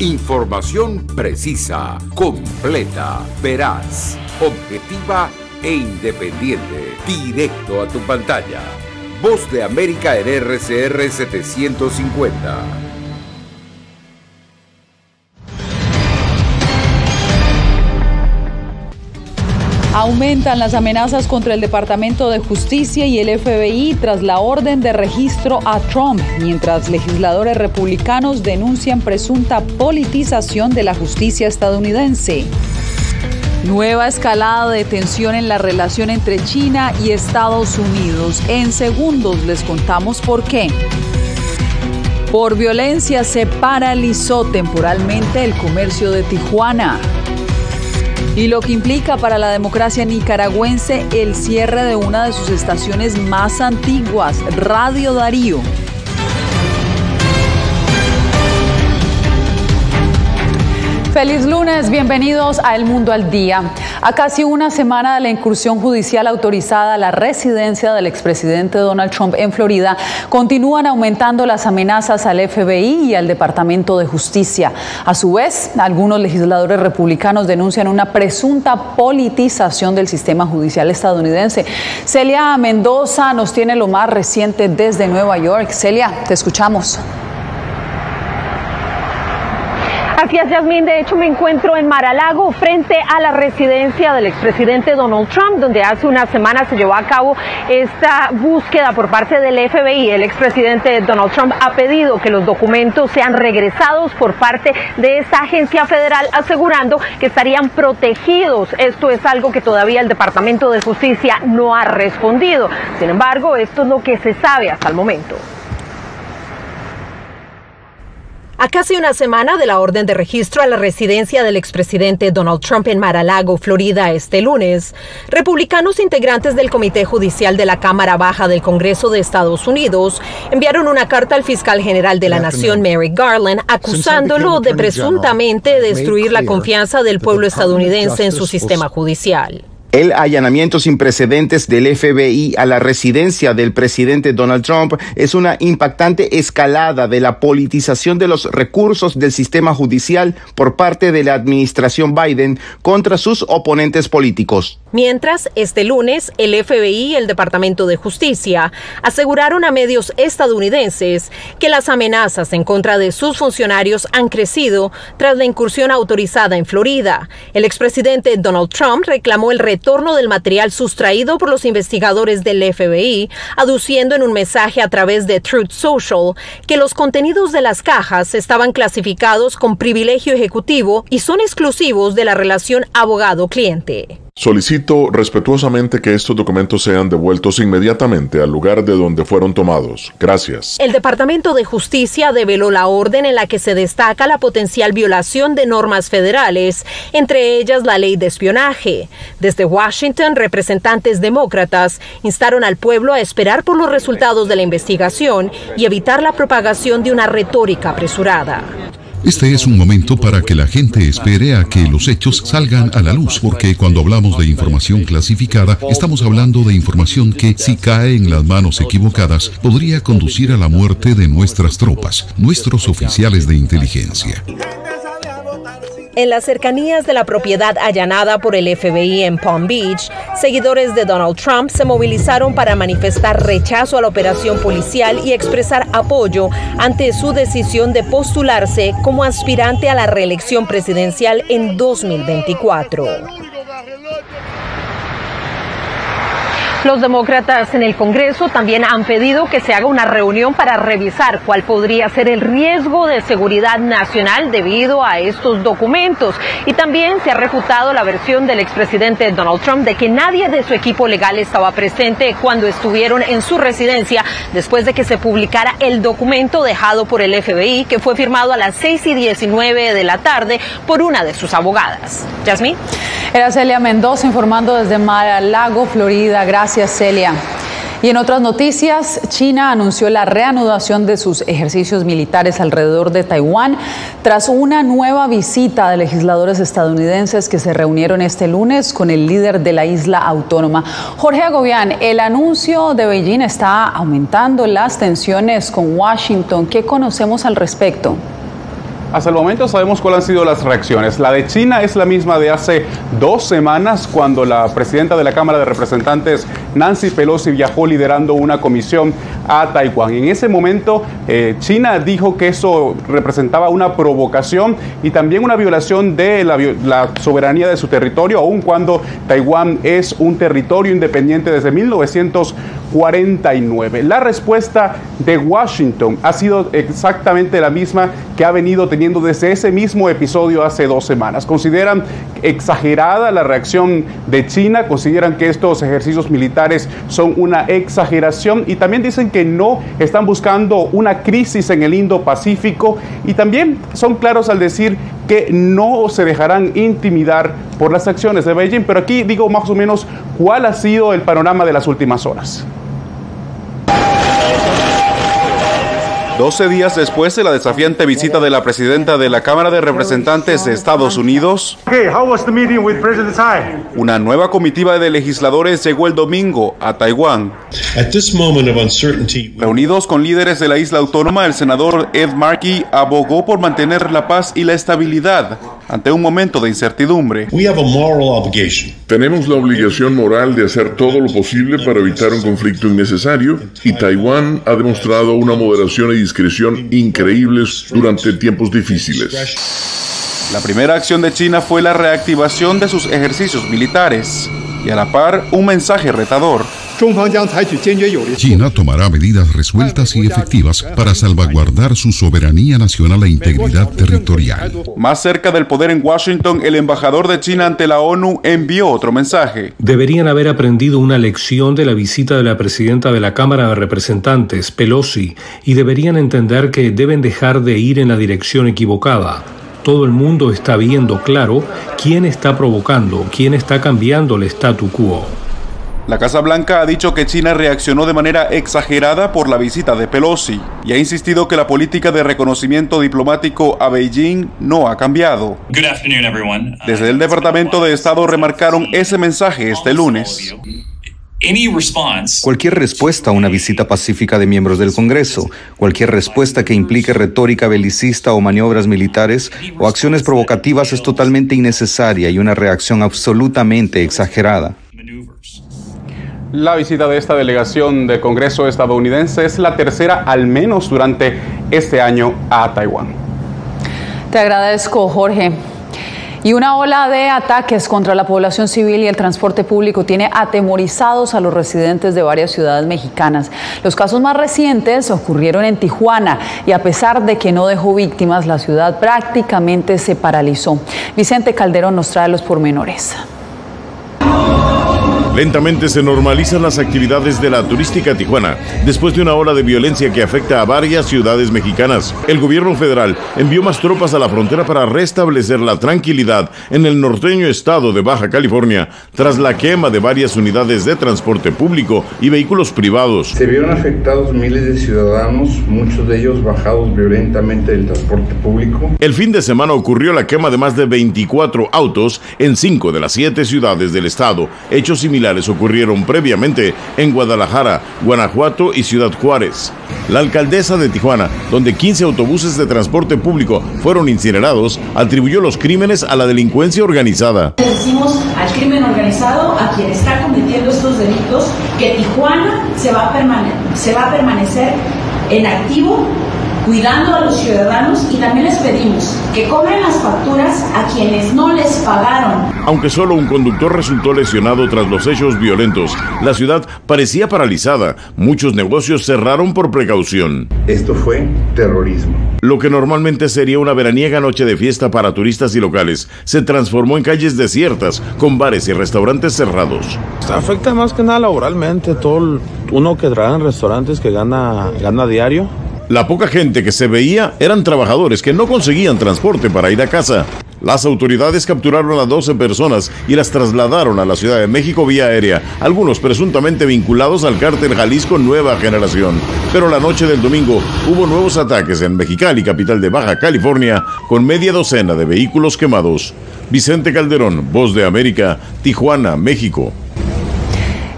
Información precisa, completa, veraz, objetiva e independiente. Directo a tu pantalla. Voz de América en RCR 750. Aumentan las amenazas contra el Departamento de Justicia y el FBI tras la orden de registro a Trump, mientras legisladores republicanos denuncian presunta politización de la justicia estadounidense. Nueva escalada de tensión en la relación entre China y Estados Unidos. En segundos les contamos por qué. Por violencia se paralizó temporalmente el comercio de Tijuana. Y lo que implica para la democracia nicaragüense el cierre de una de sus estaciones más antiguas, Radio Darío. Feliz lunes, bienvenidos a El Mundo al Día. A casi una semana de la incursión judicial autorizada a la residencia del expresidente Donald Trump en Florida, continúan aumentando las amenazas al FBI y al Departamento de Justicia. A su vez, algunos legisladores republicanos denuncian una presunta politización del sistema judicial estadounidense. Celia Mendoza nos tiene lo más reciente desde Nueva York. Celia, te escuchamos. Así es, Yasmín. De hecho, me encuentro en Mar-a-Lago, frente a la residencia del expresidente Donald Trump, donde hace una semana se llevó a cabo esta búsqueda por parte del FBI. El expresidente Donald Trump ha pedido que los documentos sean regresados por parte de esta agencia federal, asegurando que estarían protegidos. Esto es algo que todavía el Departamento de Justicia no ha respondido. Sin embargo, esto es lo que se sabe hasta el momento. A casi una semana de la orden de registro a la residencia del expresidente Donald Trump en Mar-a-Lago, Florida, este lunes, republicanos integrantes del Comité Judicial de la Cámara Baja del Congreso de Estados Unidos enviaron una carta al fiscal general de la Nación, Merrick Garland, acusándolo de presuntamente destruir la confianza del pueblo estadounidense en su sistema judicial. El allanamiento sin precedentes del FBI a la residencia del presidente Donald Trump es una impactante escalada de la politización de los recursos del sistema judicial por parte de la administración Biden contra sus oponentes políticos. Mientras, este lunes, el FBI y el Departamento de Justicia aseguraron a medios estadounidenses que las amenazas en contra de sus funcionarios han crecido tras la incursión autorizada en Florida. El expresidente Donald Trump reclamó el retorno del material sustraído por los investigadores del FBI, aduciendo en un mensaje a través de Truth Social que los contenidos de las cajas estaban clasificados con privilegio ejecutivo y son exclusivos de la relación abogado-cliente. Solicito respetuosamente que estos documentos sean devueltos inmediatamente al lugar de donde fueron tomados. Gracias. El Departamento de Justicia develó la orden en la que se destaca la potencial violación de normas federales, entre ellas la ley de espionaje. Desde Washington, representantes demócratas instaron al pueblo a esperar por los resultados de la investigación y evitar la propagación de una retórica apresurada. Este es un momento para que la gente espere a que los hechos salgan a la luz, porque cuando hablamos de información clasificada, estamos hablando de información que, si cae en las manos equivocadas, podría conducir a la muerte de nuestras tropas, nuestros oficiales de inteligencia. En las cercanías de la propiedad allanada por el FBI en Palm Beach, seguidores de Donald Trump se movilizaron para manifestar rechazo a la operación policial y expresar apoyo ante su decisión de postularse como aspirante a la reelección presidencial en 2024. Los demócratas en el Congreso también han pedido que se haga una reunión para revisar cuál podría ser el riesgo de seguridad nacional debido a estos documentos. Y también se ha refutado la versión del expresidente Donald Trump de que nadie de su equipo legal estaba presente cuando estuvieron en su residencia después de que se publicara el documento dejado por el FBI, que fue firmado a las 6:19 de la tarde por una de sus abogadas. Yasmín. Era Celia Mendoza informando desde Mar-a-Lago, Florida. Gracias, Celia. Y en otras noticias, China anunció la reanudación de sus ejercicios militares alrededor de Taiwán tras una nueva visita de legisladores estadounidenses que se reunieron este lunes con el líder de la isla autónoma. Jorge Agobián, el anuncio de Beijing está aumentando las tensiones con Washington. ¿Qué conocemos al respecto? Hasta el momento sabemos cuáles han sido las reacciones. La de China es la misma de hace 2 semanas, cuando la presidenta de la Cámara de Representantes, Nancy Pelosi, viajó liderando una comisión a Taiwán. En ese momento, China dijo que eso representaba una provocación y también una violación de la soberanía de su territorio, aun cuando Taiwán es un territorio independiente desde 1949. La respuesta de Washington ha sido exactamente la misma que ha venido teniendo desde ese mismo episodio hace 2 semanas. Consideran exagerada la reacción de China, consideran que estos ejercicios militares son una exageración y también dicen que no están buscando una crisis en el Indo-Pacífico, y también son claros al decir que no se dejarán intimidar por las acciones de Beijing. Pero aquí digo más o menos cuál ha sido el panorama de las últimas horas. 12 días después de la desafiante visita de la presidenta de la Cámara de Representantes de Estados Unidos, una nueva comitiva de legisladores llegó el domingo a Taiwán. Reunidos con líderes de la isla autónoma, el senador Ed Markey abogó por mantener la paz y la estabilidad ante un momento de incertidumbre. Tenemos la obligación moral de hacer todo lo posible para evitar un conflicto innecesario, y Taiwán ha demostrado una moderación y discreción increíbles durante tiempos difíciles. La primera acción de China fue la reactivación de sus ejercicios militares y a la par un mensaje retador. China tomará medidas resueltas y efectivas para salvaguardar su soberanía nacional e integridad territorial. Más cerca del poder en Washington, el embajador de China ante la ONU envió otro mensaje. Deberían haber aprendido una lección de la visita de la presidenta de la Cámara de Representantes, Pelosi, y deberían entender que deben dejar de ir en la dirección equivocada. Todo el mundo está viendo claro quién está provocando, quién está cambiando el statu quo. La Casa Blanca ha dicho que China reaccionó de manera exagerada por la visita de Pelosi y ha insistido que la política de reconocimiento diplomático a Beijing no ha cambiado. Desde el Departamento de Estado remarcaron ese mensaje este lunes. Cualquier respuesta a una visita pacífica de miembros del Congreso, cualquier respuesta que implique retórica belicista o maniobras militares o acciones provocativas es totalmente innecesaria y una reacción absolutamente exagerada. La visita de esta delegación del Congreso estadounidense es la tercera al menos durante este año a Taiwán. Te agradezco, Jorge. Y una ola de ataques contra la población civil y el transporte público tiene atemorizados a los residentes de varias ciudades mexicanas. Los casos más recientes ocurrieron en Tijuana y a pesar de que no dejó víctimas, la ciudad prácticamente se paralizó. Vicente Calderón nos trae los pormenores. Lentamente se normalizan las actividades de la turística Tijuana, después de una ola de violencia que afecta a varias ciudades mexicanas. El gobierno federal envió más tropas a la frontera para restablecer la tranquilidad en el norteño estado de Baja California, tras la quema de varias unidades de transporte público y vehículos privados. Se vieron afectados miles de ciudadanos, muchos de ellos bajados violentamente del transporte público. El fin de semana ocurrió la quema de más de 24 autos en 5 de las 7 ciudades del estado. Hechos similares ocurrieron previamente en Guadalajara, Guanajuato y Ciudad Juárez. La alcaldesa de Tijuana, donde 15 autobuses de transporte público fueron incinerados, atribuyó los crímenes a la delincuencia organizada. Decimos al crimen organizado, a quien está cometiendo estos delitos, que Tijuana se va a permanecer en activo, cuidando a los ciudadanos, y también les pedimos que cobren las facturas a quienes no les pagaron. Aunque solo un conductor resultó lesionado tras los hechos violentos, la ciudad parecía paralizada. Muchos negocios cerraron por precaución. Esto fue terrorismo. Lo que normalmente sería una veraniega noche de fiesta para turistas y locales, se transformó en calles desiertas, con bares y restaurantes cerrados. Afecta más que nada laboralmente, todo uno que trabaja en restaurantes que gana diario. La poca gente que se veía eran trabajadores que no conseguían transporte para ir a casa. Las autoridades capturaron a 12 personas y las trasladaron a la Ciudad de México vía aérea, algunos presuntamente vinculados al cártel Jalisco Nueva Generación. Pero la noche del domingo hubo nuevos ataques en Mexicali, capital de Baja California, con media docena de vehículos quemados. Vicente Calderón, Voz de América, Tijuana, México.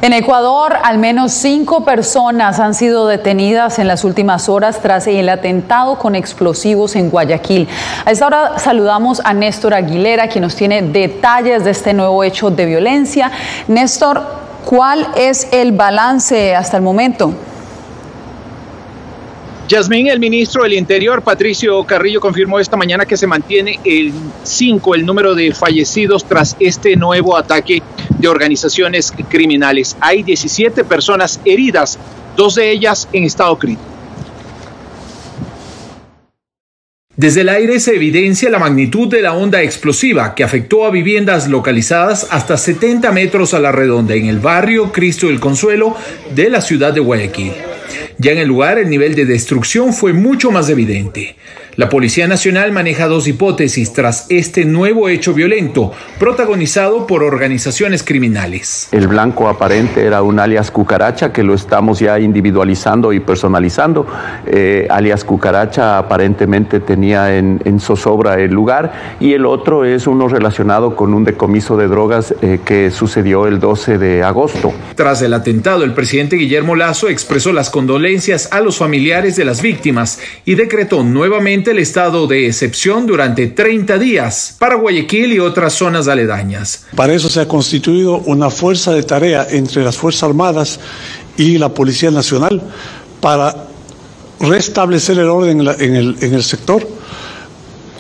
En Ecuador, al menos 5 personas han sido detenidas en las últimas horas tras el atentado con explosivos en Guayaquil. A esta hora saludamos a Néstor Aguilera, quien nos tiene detalles de este nuevo hecho de violencia. Néstor, ¿cuál es el balance hasta el momento? Yasmín, el ministro del Interior, Patricio Carrillo, confirmó esta mañana que se mantiene el número de fallecidos tras este nuevo ataque de organizaciones criminales. Hay 17 personas heridas, 2 de ellas en estado crítico. Desde el aire se evidencia la magnitud de la onda explosiva que afectó a viviendas localizadas hasta 70 metros a la redonda en el barrio Cristo del Consuelo de la ciudad de Guayaquil. Ya en el lugar, el nivel de destrucción fue mucho más evidente. La Policía Nacional maneja 2 hipótesis tras este nuevo hecho violento, protagonizado por organizaciones criminales. El blanco aparente era un alias Cucaracha, que lo estamos ya individualizando y personalizando. Alias Cucaracha aparentemente tenía en zozobra el lugar, y el otro es uno relacionado con un decomiso de drogas que sucedió el 12 de agosto. Tras el atentado, el presidente Guillermo Lasso expresó las condolencias a los familiares de las víctimas y decretó nuevamente el estado de excepción durante 30 días para Guayaquil y otras zonas aledañas. Para eso se ha constituido una fuerza de tarea entre las Fuerzas Armadas y la Policía Nacional para restablecer el orden en el sector,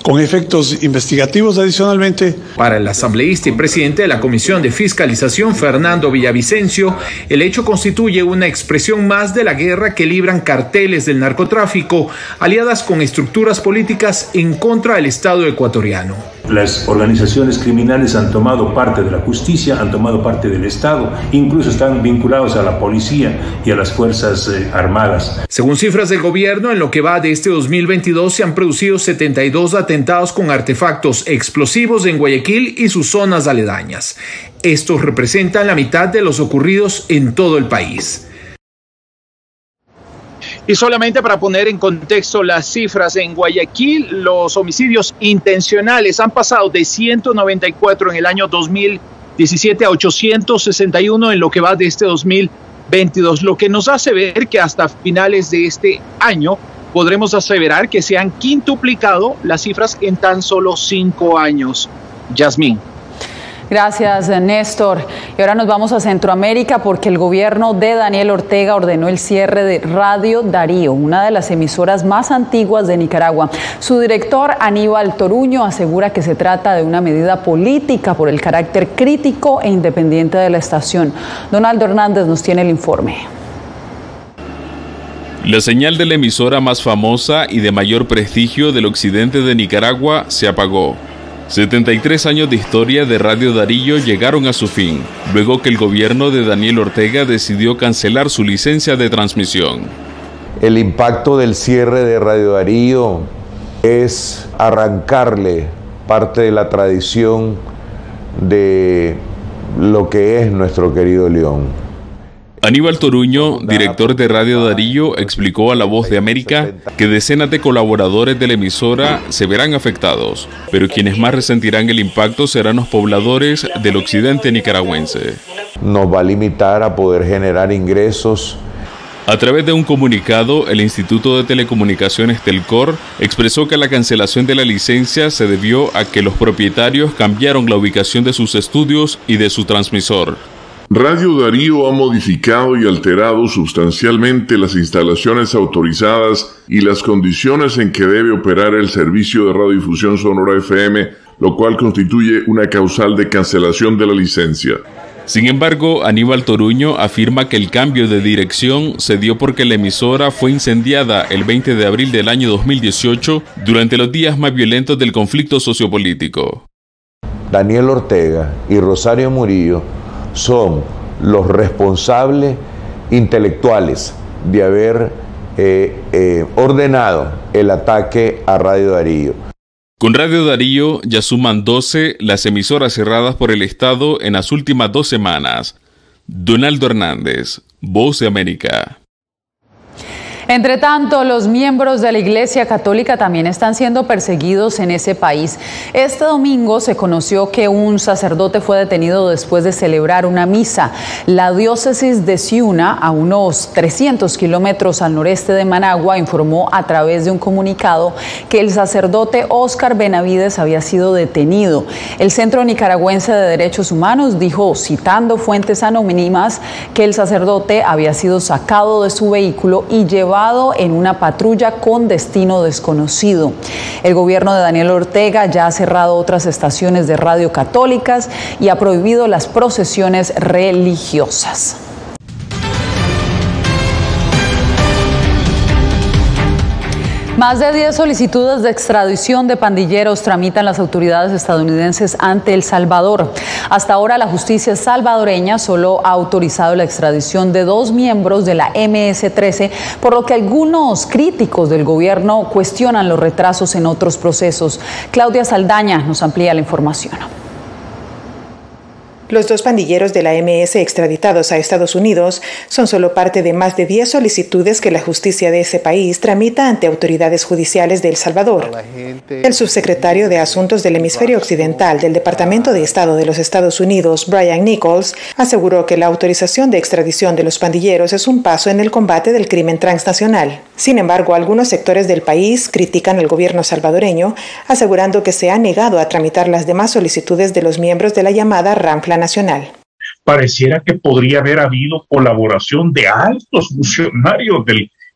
con efectos investigativos adicionalmente. Para el asambleísta y presidente de la Comisión de Fiscalización, Fernando Villavicencio, el hecho constituye una expresión más de la guerra que libran carteles del narcotráfico, aliadas con estructuras políticas en contra del Estado ecuatoriano. Las organizaciones criminales han tomado parte de la justicia, han tomado parte del Estado, incluso están vinculados a la policía y a las Fuerzas Armadas. Según cifras del gobierno, en lo que va de este 2022 se han producido 72 atentados con artefactos explosivos en Guayaquil y sus zonas aledañas. Estos representan la mitad de los ocurridos en todo el país. Y solamente para poner en contexto las cifras, en Guayaquil los homicidios intencionales han pasado de 194 en el año 2017 a 861 en lo que va de este 2022, lo que nos hace ver que hasta finales de este año podremos aseverar que se han quintuplicado las cifras en tan solo 5 años. Yasmín. Gracias, Néstor. Y ahora nos vamos a Centroamérica porque el gobierno de Daniel Ortega ordenó el cierre de Radio Darío, una de las emisoras más antiguas de Nicaragua. Su director, Aníbal Toruño, asegura que se trata de una medida política por el carácter crítico e independiente de la estación. Donaldo Hernández nos tiene el informe. La señal de la emisora más famosa y de mayor prestigio del occidente de Nicaragua se apagó. 73 años de historia de Radio Darío llegaron a su fin, luego que el gobierno de Daniel Ortega decidió cancelar su licencia de transmisión. El impacto del cierre de Radio Darío es arrancarle parte de la tradición de lo que es nuestro querido León. Aníbal Toruño, director de Radio Darío, explicó a La Voz de América que decenas de colaboradores de la emisora se verán afectados, pero quienes más resentirán el impacto serán los pobladores del occidente nicaragüense. Nos va a limitar a poder generar ingresos. A través de un comunicado, el Instituto de Telecomunicaciones Telcor expresó que la cancelación de la licencia se debió a que los propietarios cambiaron la ubicación de sus estudios y de su transmisor. Radio Darío ha modificado y alterado sustancialmente las instalaciones autorizadas y las condiciones en que debe operar el servicio de radiodifusión sonora FM, lo cual constituye una causal de cancelación de la licencia. Sin embargo, Aníbal Toruño afirma que el cambio de dirección se dio porque la emisora fue incendiada el 20 de abril del año 2018 durante los días más violentos del conflicto sociopolítico. Daniel Ortega y Rosario Murillo son los responsables intelectuales de haber ordenado el ataque a Radio Darío. Con Radio Darío ya suman 12 las emisoras cerradas por el Estado en las últimas 2 semanas. Donaldo Hernández, Voz de América. Entre tanto, los miembros de la Iglesia Católica también están siendo perseguidos en ese país. Este domingo se conoció que un sacerdote fue detenido después de celebrar una misa. La diócesis de Ciuna, a unos 300 kilómetros al noreste de Managua, informó a través de un comunicado que el sacerdote Óscar Benavides había sido detenido. El Centro Nicaragüense de Derechos Humanos dijo, citando fuentes anónimas, que el sacerdote había sido sacado de su vehículo y llevado en una patrulla con destino desconocido. El gobierno de Daniel Ortega ya ha cerrado otras estaciones de radio católicas y ha prohibido las procesiones religiosas. Más de 10 solicitudes de extradición de pandilleros tramitan las autoridades estadounidenses ante El Salvador. Hasta ahora la justicia salvadoreña solo ha autorizado la extradición de 2 miembros de la MS-13, por lo que algunos críticos del gobierno cuestionan los retrasos en otros procesos. Claudia Saldaña nos amplía la información. Los 2 pandilleros de la MS extraditados a Estados Unidos son solo parte de más de 10 solicitudes que la justicia de ese país tramita ante autoridades judiciales de El Salvador. El subsecretario de Asuntos del Hemisferio Occidental del Departamento de Estado de los Estados Unidos, Brian Nichols, aseguró que la autorización de extradición de los pandilleros es un paso en el combate del crimen transnacional. Sin embargo, algunos sectores del país critican al gobierno salvadoreño, asegurando que se ha negado a tramitar las demás solicitudes de los miembros de la llamada Ranfla Nacional. Pareciera que podría haber habido colaboración de altos funcionarios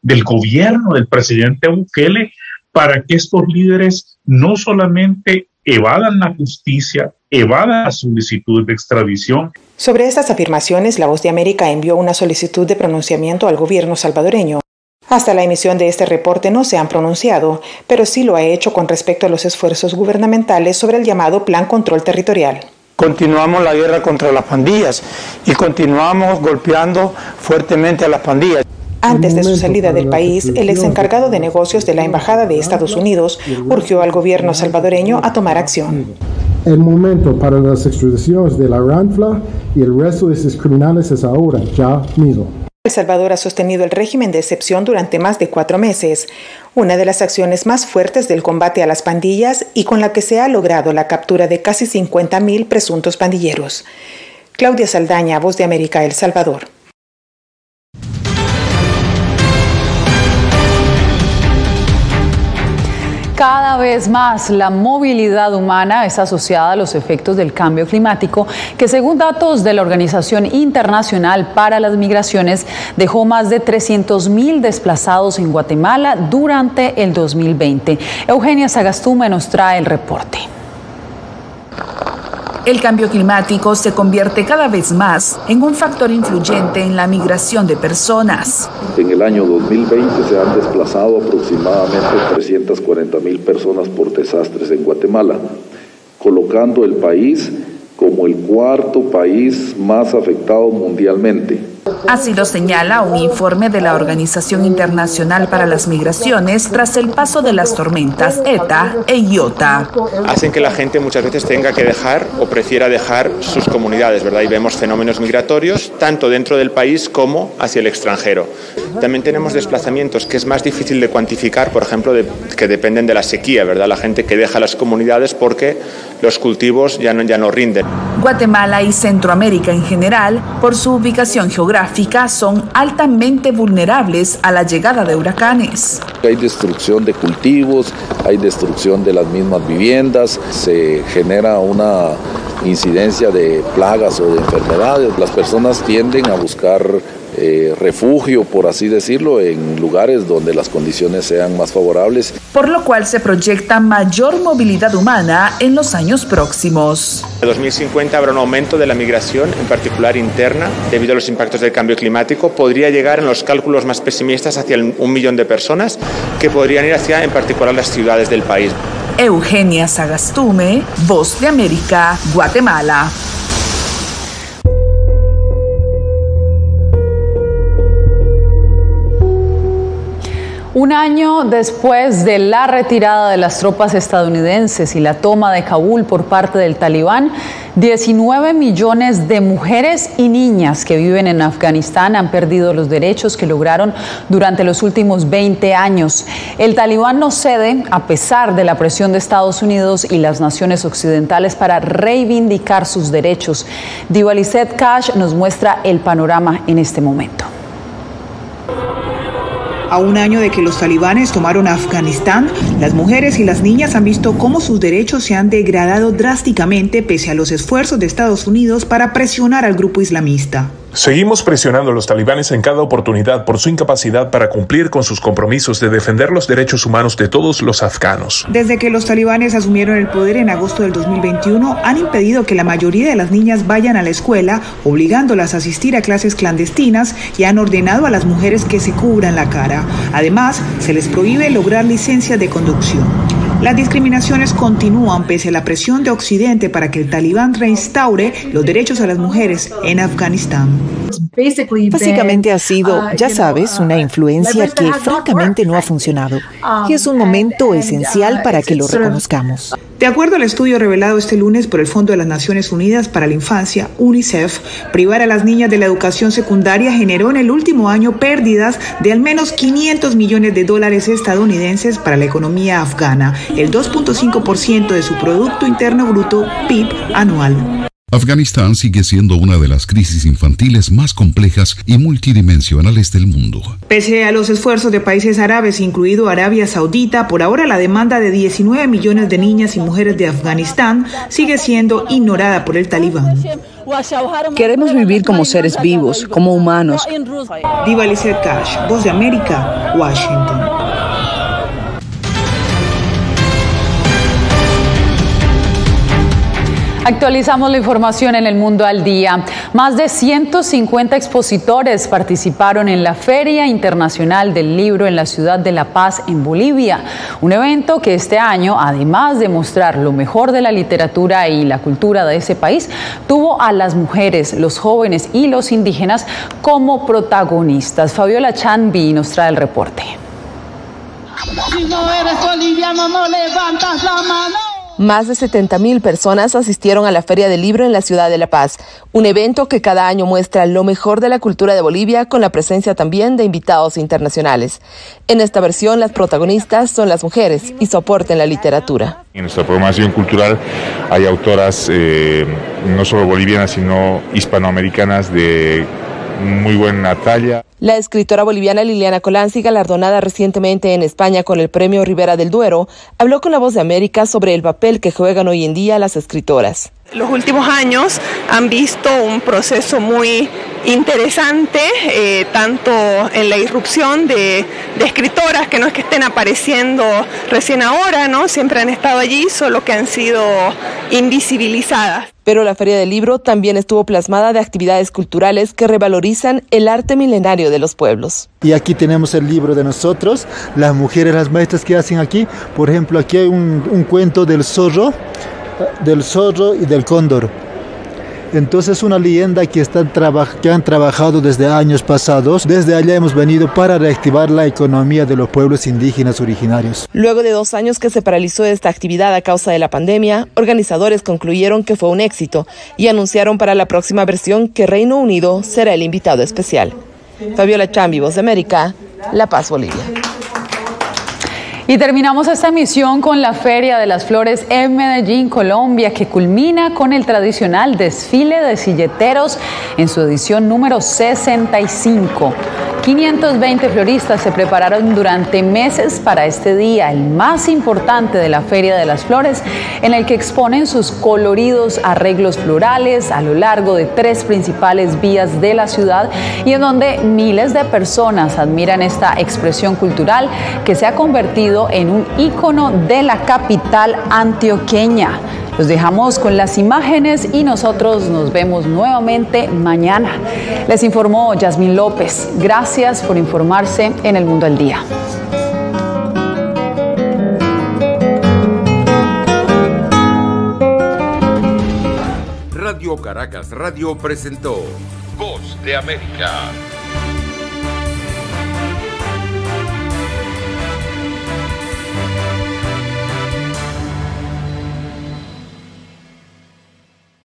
del gobierno del presidente Bukele para que estos líderes no solamente evadan la justicia, evadan las solicitudes de extradición. Sobre estas afirmaciones, La Voz de América envió una solicitud de pronunciamiento al gobierno salvadoreño. Hasta la emisión de este reporte no se han pronunciado, pero sí lo ha hecho con respecto a los esfuerzos gubernamentales sobre el llamado Plan Control Territorial. Continuamos la guerra contra las pandillas y continuamos golpeando fuertemente a las pandillas. Antes de su salida del país, el ex encargado de negocios de la Embajada de Estados Unidos urgió al gobierno salvadoreño a tomar acción. El momento para las extradiciones de la Ranfla y el resto de sus criminales es ahora, ya mismo. El Salvador ha sostenido el régimen de excepción durante más de 4 meses, una de las acciones más fuertes del combate a las pandillas y con la que se ha logrado la captura de casi 50,000 presuntos pandilleros. Claudia Saldaña, Voz de América, El Salvador. Cada vez más la movilidad humana es asociada a los efectos del cambio climático, que según datos de la Organización Internacional para las Migraciones dejó más de 300,000 desplazados en Guatemala durante el 2020. Eugenia Sagastume nos trae el reporte. El cambio climático se convierte cada vez más en un factor influyente en la migración de personas. En el año 2020 se han desplazado aproximadamente 340,000 personas por desastres en Guatemala, colocando el país como el 4º país más afectado mundialmente. Así lo señala un informe de la Organización Internacional para las Migraciones tras el paso de las tormentas ETA e Iota. Hacen que la gente muchas veces tenga que dejar o prefiera dejar sus comunidades, ¿verdad? Y vemos fenómenos migratorios tanto dentro del país como hacia el extranjero. También tenemos desplazamientos que es más difícil de cuantificar, por ejemplo, que dependen de la sequía, ¿verdad? La gente que deja las comunidades porque los cultivos ya no rinden. Guatemala y Centroamérica en general, por su ubicación geográfica, son altamente vulnerables a la llegada de huracanes. Hay destrucción de cultivos, hay destrucción de las mismas viviendas, se genera una incidencia de plagas o de enfermedades. Las personas tienden a buscar refugio, por así decirlo, en lugares donde las condiciones sean más favorables. Por lo cual se proyecta mayor movilidad humana en los años próximos. En 2050 habrá un aumento de la migración, en particular interna, debido a los impactos del cambio climático. Podría llegar en los cálculos más pesimistas hacia 1 millón de personas que podrían ir hacia, en particular, las ciudades del país. Eugenia Sagastume, Voz de América, Guatemala. Un año después de la retirada de las tropas estadounidenses y la toma de Kabul por parte del Talibán, 19 millones de mujeres y niñas que viven en Afganistán han perdido los derechos que lograron durante los últimos 20 años. El Talibán no cede a pesar de la presión de Estados Unidos y las naciones occidentales para reivindicar sus derechos. Divalisette Cash nos muestra el panorama en este momento. A un año de que los talibanes tomaron Afganistán, las mujeres y las niñas han visto cómo sus derechos se han degradado drásticamente pese a los esfuerzos de Estados Unidos para presionar al grupo islamista. Seguimos presionando a los talibanes en cada oportunidad por su incapacidad para cumplir con sus compromisos de defender los derechos humanos de todos los afganos. Desde que los talibanes asumieron el poder en agosto del 2021, han impedido que la mayoría de las niñas vayan a la escuela, obligándolas a asistir a clases clandestinas, y han ordenado a las mujeres que se cubran la cara. Además, se les prohíbe lograr licencias de conducción. Las discriminaciones continúan pese a la presión de Occidente para que el Talibán reinstaure los derechos a las mujeres en Afganistán. Básicamente ha sido, ya sabes, una influencia que francamente no ha funcionado. Y es un momento esencial para que lo reconozcamos. De acuerdo al estudio revelado este lunes por el Fondo de las Naciones Unidas para la Infancia, UNICEF, privar a las niñas de la educación secundaria generó en el último año pérdidas de al menos $500 millones estadounidenses para la economía afgana, el 2.5% de su Producto Interno Bruto, PIB, anual. Afganistán sigue siendo una de las crisis infantiles más complejas y multidimensionales del mundo. Pese a los esfuerzos de países árabes, incluido Arabia Saudita, por ahora la demanda de 19 millones de niñas y mujeres de Afganistán sigue siendo ignorada por el Talibán. Queremos vivir como seres vivos, como humanos. Divalisette Cash, Voz de América, Washington. Actualizamos la información en El Mundo al Día. Más de 150 expositores participaron en la Feria Internacional del Libro en la ciudad de La Paz, en Bolivia. Un evento que este año, además de mostrar lo mejor de la literatura y la cultura de ese país, tuvo a las mujeres, los jóvenes y los indígenas como protagonistas. Fabiola Chanvi nos trae el reporte. Si no eres boliviano, no levantas la mano. Más de 70,000 personas asistieron a la Feria del Libro en la ciudad de La Paz, un evento que cada año muestra lo mejor de la cultura de Bolivia, con la presencia también de invitados internacionales. En esta versión, las protagonistas son las mujeres y su aporte en la literatura. En nuestra programación cultural hay autoras no solo bolivianas, sino hispanoamericanas de muy buena talla. La escritora boliviana Liliana Colanzi, galardonada recientemente en España con el Premio Ribera del Duero, habló con La Voz de América sobre el papel que juegan hoy en día las escritoras. Los últimos años han visto un proceso muy interesante, tanto en la irrupción de escritoras, que no es que estén apareciendo recién ahora, ¿no? Siempre han estado allí, solo que han sido invisibilizadas. Pero la Feria del Libro también estuvo plasmada de actividades culturales que revalorizan el arte milenario de los pueblos. Y aquí tenemos el libro de nosotros, las mujeres, las maestras que hacen aquí. Por ejemplo, aquí hay un cuento del zorro y del cóndor. Entonces, una leyenda que han trabajado desde años pasados. Desde allá hemos venido para reactivar la economía de los pueblos indígenas originarios. Luego de 2 años que se paralizó esta actividad a causa de la pandemia, organizadores concluyeron que fue un éxito y anunciaron para la próxima versión que Reino Unido será el invitado especial. Fabiola Chambi, Voz de América, La Paz, Bolivia. Y terminamos esta emisión con la Feria de las Flores en Medellín, Colombia, que culmina con el tradicional desfile de silleteros en su edición número 65. 520 floristas se prepararon durante meses para este día, el más importante de la Feria de las Flores, en el que exponen sus coloridos arreglos florales a lo largo de 3 principales vías de la ciudad, y en donde miles de personas admiran esta expresión cultural que se ha convertido en un ícono de la capital antioqueña. Los dejamos con las imágenes y nosotros nos vemos nuevamente mañana. Les informó Yasmín López. Gracias por informarse en El Mundo al Día. Radio Caracas Radio presentó Voz de América.